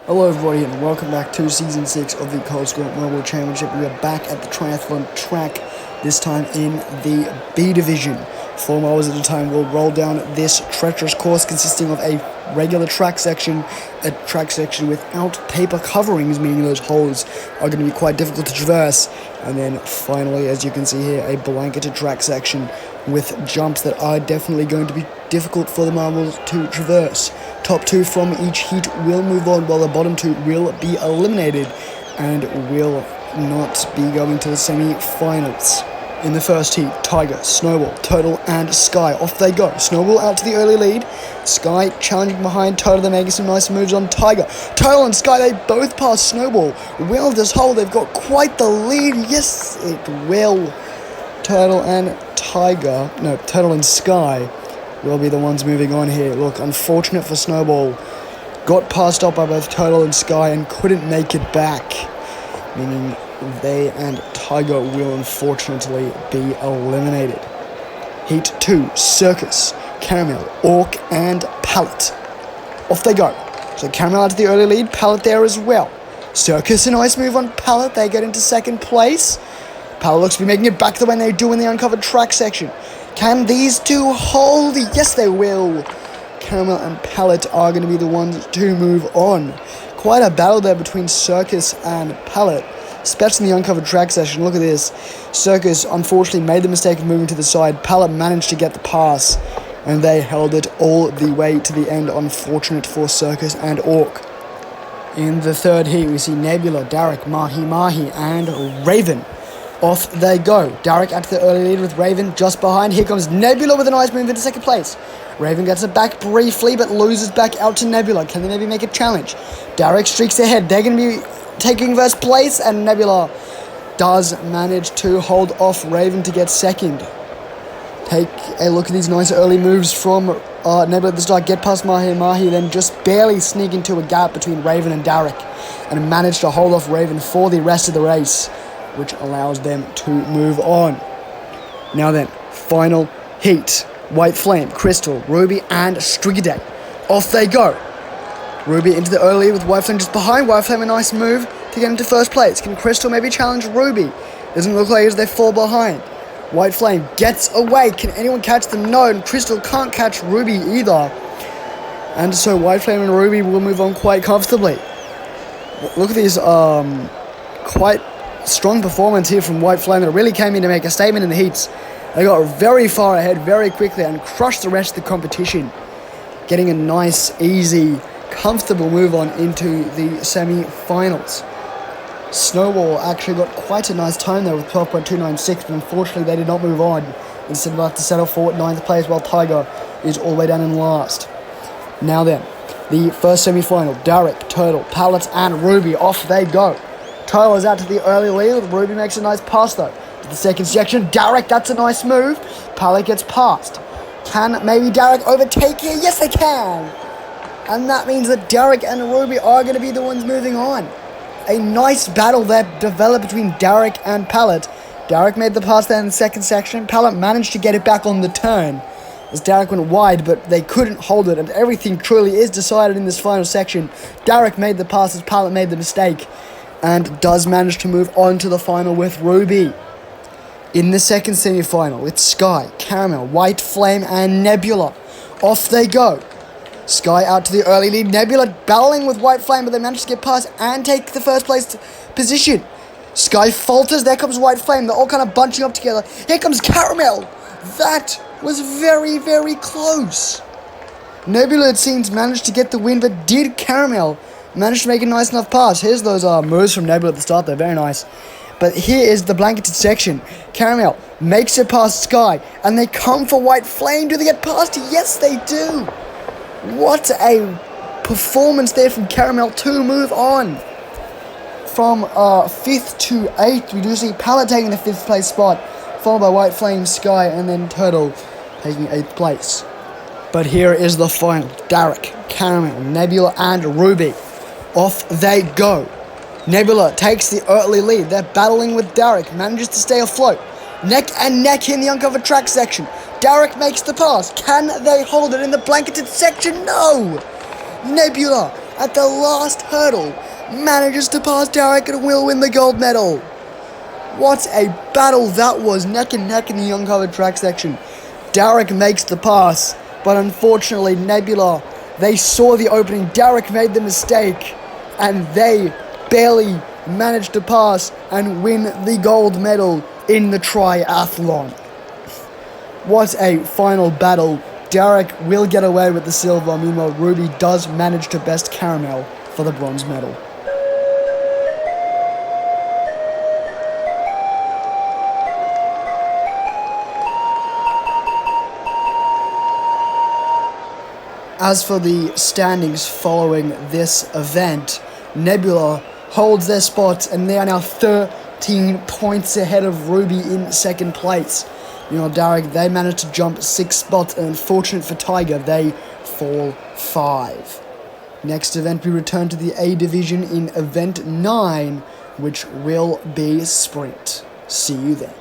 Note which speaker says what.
Speaker 1: Hello everybody and welcome back to Season 6 of the Kolskor Mobile Championship. We are back at the Triathlon track, this time in the B Division. 4 miles at a time, we'll roll down this treacherous course consisting of a regular track section, a track section without paper coverings, meaning those holes are going to be quite difficult to traverse, and then finally, as you can see here, a blanketed track section with jumps that are definitely going to be difficult for the marbles to traverse. Top 2 from each heat will move on, while the bottom 2 will be eliminated and will not be going to the semi-finals. In the first heat, Tiger, Snowball, Turtle, and Sky. Off they go. Snowball out to the early lead. Sky challenging behind Turtle. They're making some nice moves on Tiger. Turtle and Sky, they both pass Snowball. Will this hold? They've got quite the lead. Yes, it will. Turtle and Sky will be the ones moving on here. Look, unfortunate for Snowball. Got passed up by both Turtle and Sky and couldn't make it back, meaning they and Tiger will unfortunately be eliminated. Heat 2, Circus, Caramel, Orc, and Pallet. Off they go. So Caramel out to the early lead, Pallet there as well. Circus, a nice move on Pallet. They get into second place. Pallet looks to be making it back the way they do in the uncovered track section. Can these two hold? Yes, they will. Caramel and Pallet are going to be the ones to move on. Quite a battle there between Circus and Pallet, especially in the uncovered track session. Look at this. Circus unfortunately made the mistake of moving to the side. Pallet managed to get the pass, and they held it all the way to the end. Unfortunate for Circus and Orc. In the third heat, we see Nebula, Derek, Mahi, and Raven. Off they go. Derek out to the early lead with Raven just behind. Here comes Nebula with a nice move into second place. Raven gets it back briefly, but loses back out to Nebula. Can they maybe make a challenge? Derek streaks ahead. They're going to be taking first place, and Nebula does manage to hold off Raven to get second. Take a look at these nice early moves from Nebula at the start. Get past Mahi, then just barely sneak into a gap between Raven and Derek, and manage to hold off Raven for the rest of the race, which allows them to move on. Now then, final heat. White Flame, Crystal, Ruby, and Strigaday. Off they go. Ruby into the early with White Flame just behind. White Flame, a nice move to get into first place. Can Crystal maybe challenge Ruby? Doesn't look like as they fall behind. White Flame gets away. Can anyone catch them? No, and Crystal can't catch Ruby either. And so White Flame and Ruby will move on quite comfortably. Look at these quite strong performance here from White Flame that really came in to make a statement in the heats. They got very far ahead very quickly and crushed the rest of the competition, getting a nice, easy, comfortable move on into the semi-finals. Snowball actually got quite a nice time there with 12.296, but unfortunately they did not move on. Instead of have to settle for 9th place, while Tiger is all the way down in last. Now then, the first semi-final, Derek, Turtle, Pallet, and Ruby. Off they go. Turtle is out to the early lead. Ruby makes a nice pass though. To the second section, Derek, that's a nice move. Pallet gets past. Can maybe Derek overtake here? Yes, they can. And that means that Derek and Ruby are going to be the ones moving on. A nice battle that developed between Derek and Pallet. Derek made the pass there in the second section. Pallet managed to get it back on the turn as Derek went wide, but they couldn't hold it, and everything truly is decided in this final section. Derek made the pass as Pallet made the mistake, and does manage to move on to the final with Ruby. In the second semi-final, it's Sky, Caramel, White Flame, and Nebula. Off they go. Sky out to the early lead. Nebula battling with White Flame, but they manage to get past and take the first place position. Sky falters. There comes White Flame. They're all kind of bunching up together. Here comes Caramel. That was very, very close. Nebula, it seems, managed to get the win, but did Caramel managed to make a nice enough pass? Here's those moves from Nebula at the start. They're very nice. But here is the blanketed section. Caramel makes it past Sky, and they come for White Flame. Do they get past? Yes, they do. What a performance there from Caramel to move on. From 5th to 8th, we do see Pallet taking the 5th place spot, followed by White Flame, Sky, and then Turtle taking 8th place. But here is the final. Derek, Caramel, Nebula, and Ruby. Off they go. Nebula takes the early lead. They're battling with Derek. Manages to stay afloat. Neck and neck in the uncovered track section. Derek makes the pass. Can they hold it in the blanketed section? No! Nebula at the last hurdle, manages to pass Derek and will win the gold medal. What a battle that was, neck and neck in the uncovered track section. Derek makes the pass, but unfortunately Nebula, they saw the opening. Derek made the mistake, and they barely managed to pass and win the gold medal in the triathlon. What a final battle. Derek will get away with the silver, meanwhile Ruby does manage to best Caramel for the bronze medal. As for the standings following this event, Nebula holds their spots and they are now 13 points ahead of Ruby in second place. Meanwhile, Derek, they managed to jump 6 spots, and unfortunate for Tiger, they fall 5. Next event, we return to the A division in event 9, which will be sprint. See you then.